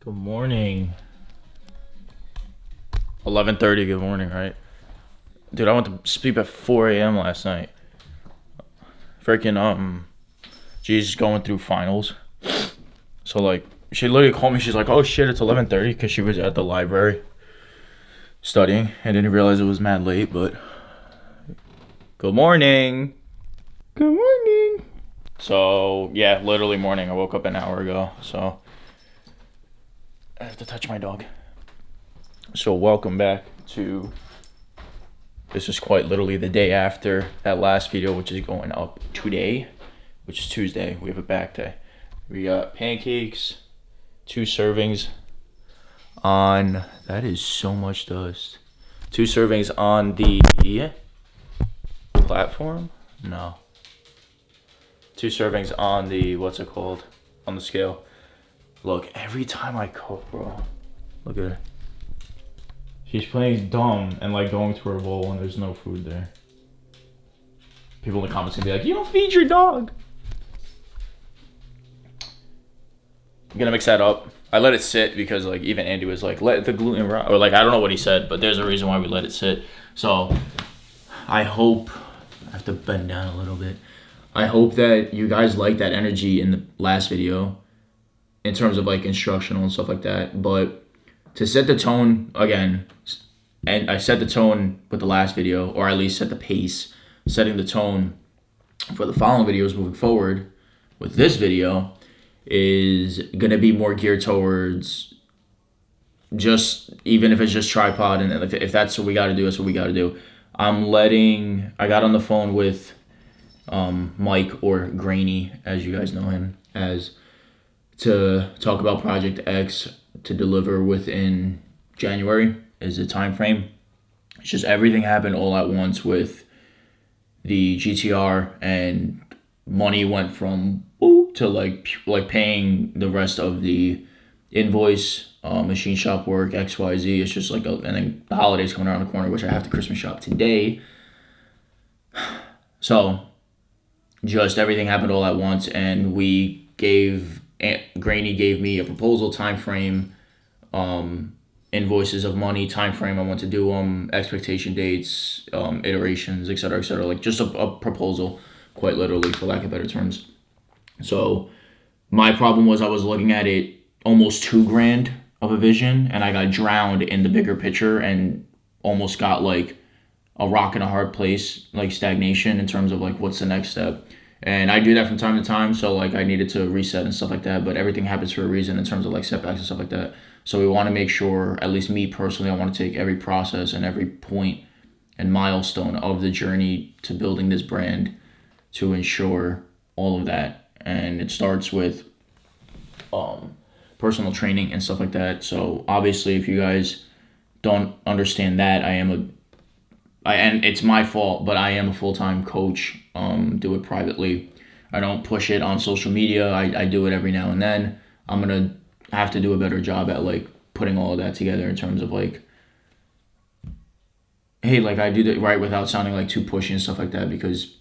Good morning. 11:30. Good morning, right? Dude, I went to sleep at 4 a.m. last night. Freaking she's going through finals. So like, she literally called me. She's like, "Oh shit, it's 11:30," because she was at the library studying. I didn't realize it was mad late, but good morning. Good morning. So yeah, literally morning. I woke up an hour ago. So I have to touch my dog. So welcome back to. This is quite literally the day after that last video, which is going up today, which is Tuesday. We have a back day. We got pancakes, 2 servings on, that is so much dust. 2 servings on the platform? No. 2 servings on the, what's it called? On the scale. Look, every time I cook, bro. Look at her. She's playing dumb and like going to her bowl and there's no food there. People in the comments can be like, "You don't feed your dog." I'm gonna mix that up. I let it sit because like even Andy was like, "Let the gluten rot," or like I don't know what he said, but there's a reason why we let it sit. So I hope I have to bend down a little bit. I hope that you guys like that energy in the last video in terms of like instructional and stuff like that. But to set the tone again, and I set the tone with the last video, or at least set the pace, setting the tone for the following videos moving forward with this video is going to be more geared towards just, even if it's just tripod, and if that's what we got to do, that's what we got to do. I got on the phone with Mike, or Grainy, as you guys know him as, to talk about Project X to deliver within January is the time frame. It's just everything happened all at once with the GTR, and money went from boop to like paying the rest of the invoice, machine shop work, XYZ. It's just like, and then the holidays coming around the corner, which I have to Christmas shop today. So just everything happened all at once, and Grainy gave me a proposal, time frame, invoices of money, time frame I want to do them, expectation dates, iterations, etc., like just a proposal, quite literally, for lack of better terms. So my problem was I was looking at it almost $2,000 of a vision, and I got drowned in the bigger picture and almost got like a rock in a hard place, like stagnation in terms of like what's the next step. And I do that from time to time, so like I needed to reset and stuff like that, but everything happens for a reason in terms of like setbacks and stuff like that. So we want to make sure, at least me personally, I want to take every process and every point and milestone of the journey to building this brand to ensure all of that. And it starts with personal training and stuff like that. So obviously, if you guys don't understand that, and it's my fault, but I am a full-time coach. Do it privately. I don't push it on social media. I do it every now and then. I'm gonna have to do a better job at like putting all of that together in terms of like, hey, like I do that right without sounding like too pushy and stuff like that, because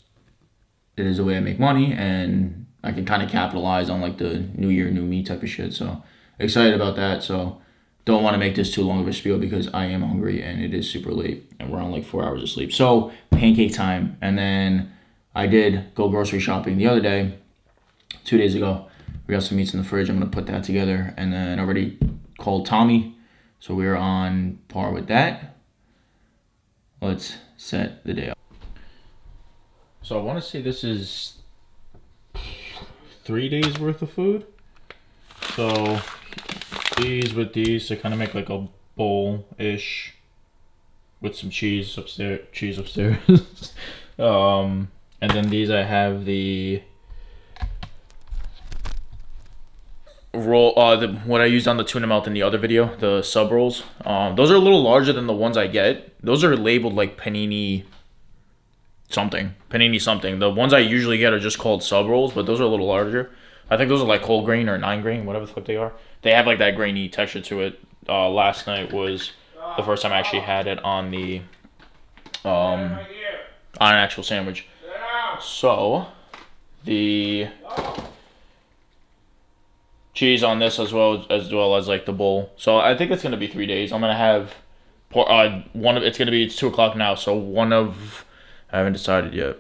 it is the way I make money, and I can kind of capitalize on like the new year, new me type of shit. So excited about that. So don't want to make this too long of a spiel because I am hungry and it is super late and we're on like 4 hours of sleep. So pancake time. And then I did go grocery shopping the other day, 2 days ago. We got some meats in the fridge. I'm going to put that together. And then I already called Tommy. So we're on par with that. Let's set the day up. So I want to say this is 3 days worth of food. So these with these to kind of make like a bowl-ish with some cheese upstairs. And then these I have the roll, what I used on the tuna melt in the other video, the sub rolls. Those are a little larger than the ones I get. Those are labeled like panini something. The ones I usually get are just called sub rolls, but those are a little larger. I think those are like whole grain or 9 grain, whatever the fuck they are. They have like that grainy texture to it. Last night was the first time I actually had it on the on an actual sandwich. So the cheese on this as well as like the bowl. So I think it's gonna be 3 days. I'm gonna have one of it's gonna be, it's 2 o'clock now. So I haven't decided yet,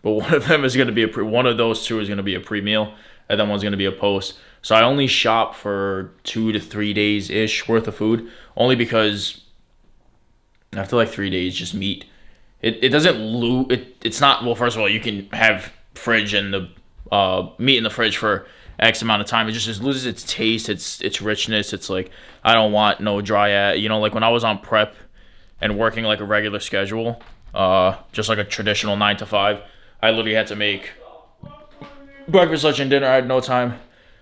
but one of them is gonna be one of those two is gonna be a pre-meal, and then one's gonna be a post. So I only shop for 2 to 3 days ish worth of food, only because after like 3 days, just meat. It doesn't lose. It's not, well. First of all, you can have fridge and the meat in the fridge for X amount of time. It just loses its taste, its richness. It's like, I don't want no dry, like when I was on prep and working like a regular schedule, just like a traditional 9 to 5, I literally had to make breakfast, lunch, and dinner. I had no time.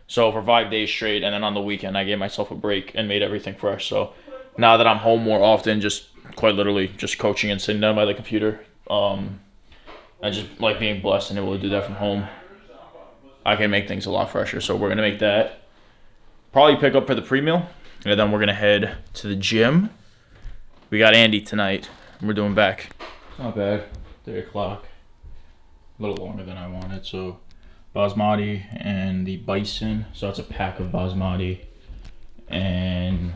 So for 5 days straight, and then on the weekend, I gave myself a break and made everything fresh. So now that I'm home more often, just quite literally just coaching and sitting down by the computer, I just like being blessed and able to do that from home. I can make things a lot fresher. So we're gonna make that. Probably pick up for the pre-meal, and then we're gonna head to the gym. We got Andy tonight. We're doing back. Not bad. 3 o'clock. A little longer than I wanted. So basmati and the bison. So that's a pack of basmati, and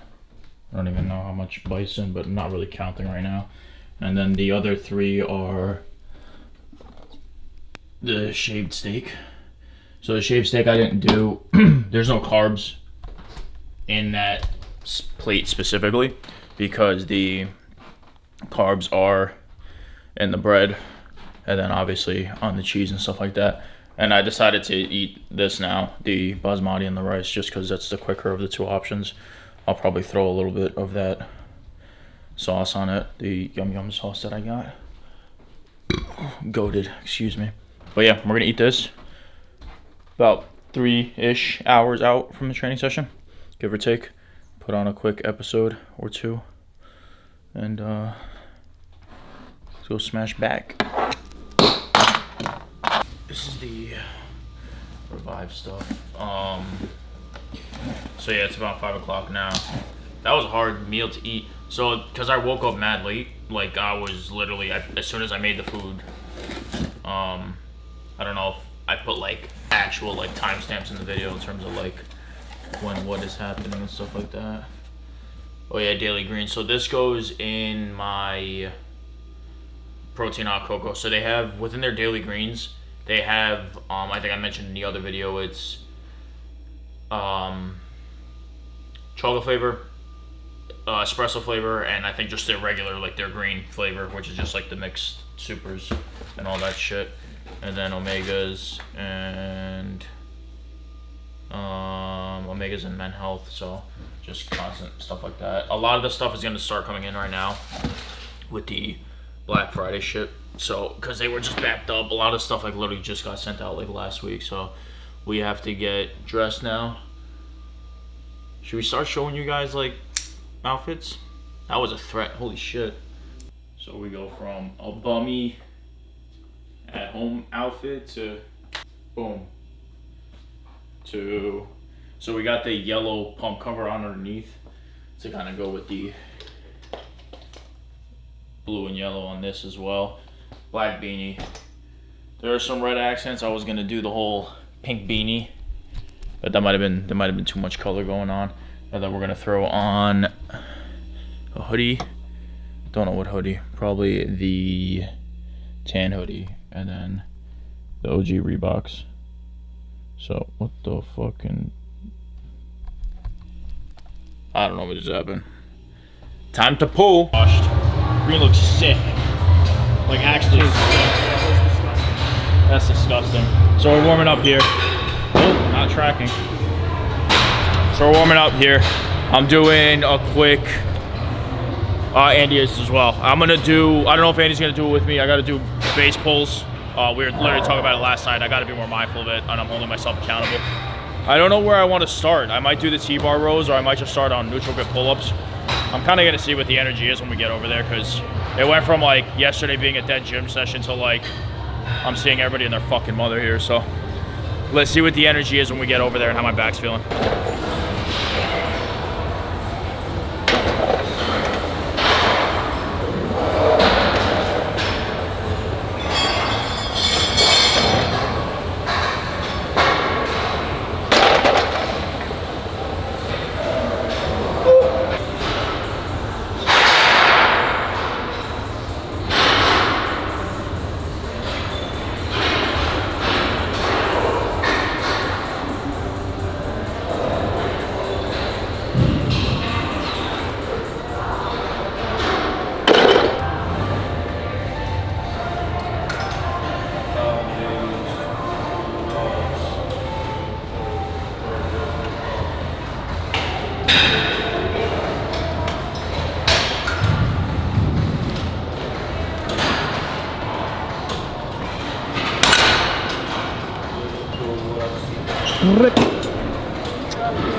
I don't even know how much bison, but I'm not really counting right now. And then the other 3 are the shaved steak. So the shaved steak I didn't do. There's no carbs in that plate specifically, because the carbs are in the bread, and then obviously on the cheese and stuff like that. And I decided to eat this now, the basmati and the rice, just because that's the quicker of the 2 options. I'll probably throw a little bit of that sauce on it, the yum yum sauce that I got. Goated, excuse me. But yeah, we're gonna eat this about 3-ish hours out from the training session, give or take. Put on a quick episode or 2, and let's go smash back. This is the Revive stuff. So yeah, it's about 5 o'clock now. That was a hard meal to eat. So, because I woke up mad late, like I was literally, as soon as I made the food, I don't know if I put like actual like timestamps in the video in terms of like when what is happening and stuff like that. Oh yeah, daily greens. So this goes in my protein hot cocoa. So they have, within their daily greens, they have, I think I mentioned in the other video, it's chocolate flavor, espresso flavor, and I think just their regular, like their green flavor, which is just like the mixed supers and all that shit. And then omegas and Men Health, so just constant stuff like that. A lot of the stuff is going to start coming in right now with the Black Friday shit. So, because they were just backed up, a lot of stuff like literally just got sent out like last week. So we have to get dressed now. Should we start showing you guys like outfits? That was a threat. Holy shit. So we go from a bummy at home outfit to boom to, so we got the yellow pump cover on underneath to kind of go with the blue and yellow on this as well. Black beanie. There are some red accents. I was gonna do the whole pink beanie, but there might have been too much color going on. And then we're gonna throw on a hoodie. Don't know what hoodie. Probably the tan hoodie, and then the OG Reeboks. So what the fucking, I don't know what just happened. Time to pull. Green looks sick. Like actually sick. That's disgusting. So we're warming up here. Oh, not tracking. So we're warming up here. I'm doing a quick, Andy is as well. I'm gonna do, I don't know if Andy's gonna do it with me. I gotta do base pulls. We were literally talking about it last night. I gotta be more mindful of it, and I'm holding myself accountable. I don't know where I want to start. I might do the T-bar rows, or I might just start on neutral grip pull-ups. I'm kind of gonna see what the energy is when we get over there, because it went from like yesterday being a dead gym session to like I'm seeing everybody and their fucking mother here. So let's see what the energy is when we get over there and how my back's feeling.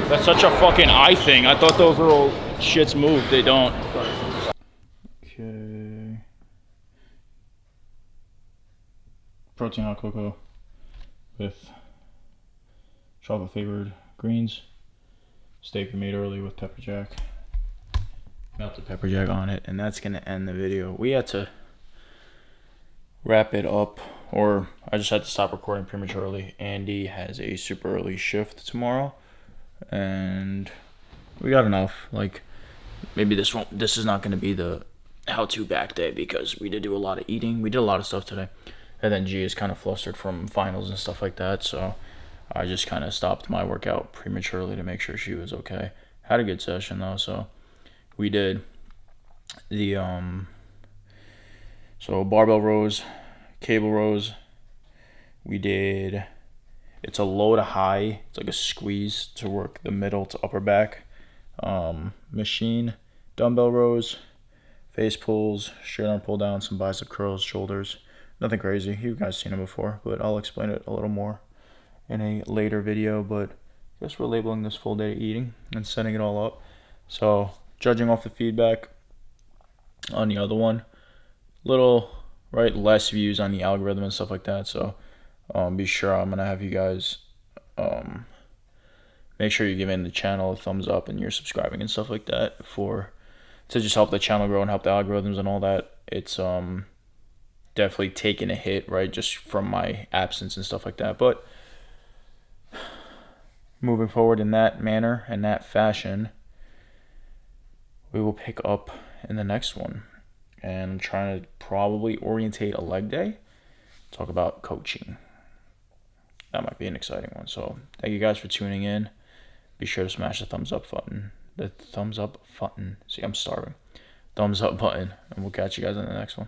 That's such a fucking eye thing. I thought those little shits moved. They don't. Okay. Protein hot cocoa with chocolate flavored greens. Steak we made early with pepper jack. Melted pepper jack on it, and that's gonna end the video. We had to wrap it up, or I just had to stop recording prematurely. Andy has a super early shift tomorrow, and we got enough. Like, maybe this is not gonna be the how-to back day, because we did do a lot of eating. We did a lot of stuff today, and then G is kind of flustered from finals and stuff like that, so I just kind of stopped my workout prematurely to make sure she was okay. Had a good session though, so we did the so barbell rows, cable rows. We did, it's a low to high, it's like a squeeze to work the middle to upper back machine, dumbbell rows, face pulls, straight arm pull down, some bicep curls, shoulders. Nothing crazy, you guys seen it before, but I'll explain it a little more in a later video. But I guess we're labeling this full day eating and setting it all up. So judging off the feedback on the other one, little less views on the algorithm and stuff like that. So be sure, I'm gonna have you guys make sure you're giving the channel a thumbs up and you're subscribing and stuff like that to just help the channel grow and help the algorithms and all that. It's definitely taking a hit, right, just from my absence and stuff like that. But moving forward in that manner and that fashion, we will pick up in the next one. And I'm trying to probably orientate a leg day, talk about coaching. That might be an exciting one. So thank you guys for tuning in. Be sure to smash the thumbs up button. See, I'm starving. Thumbs up button. And we'll catch you guys in the next one.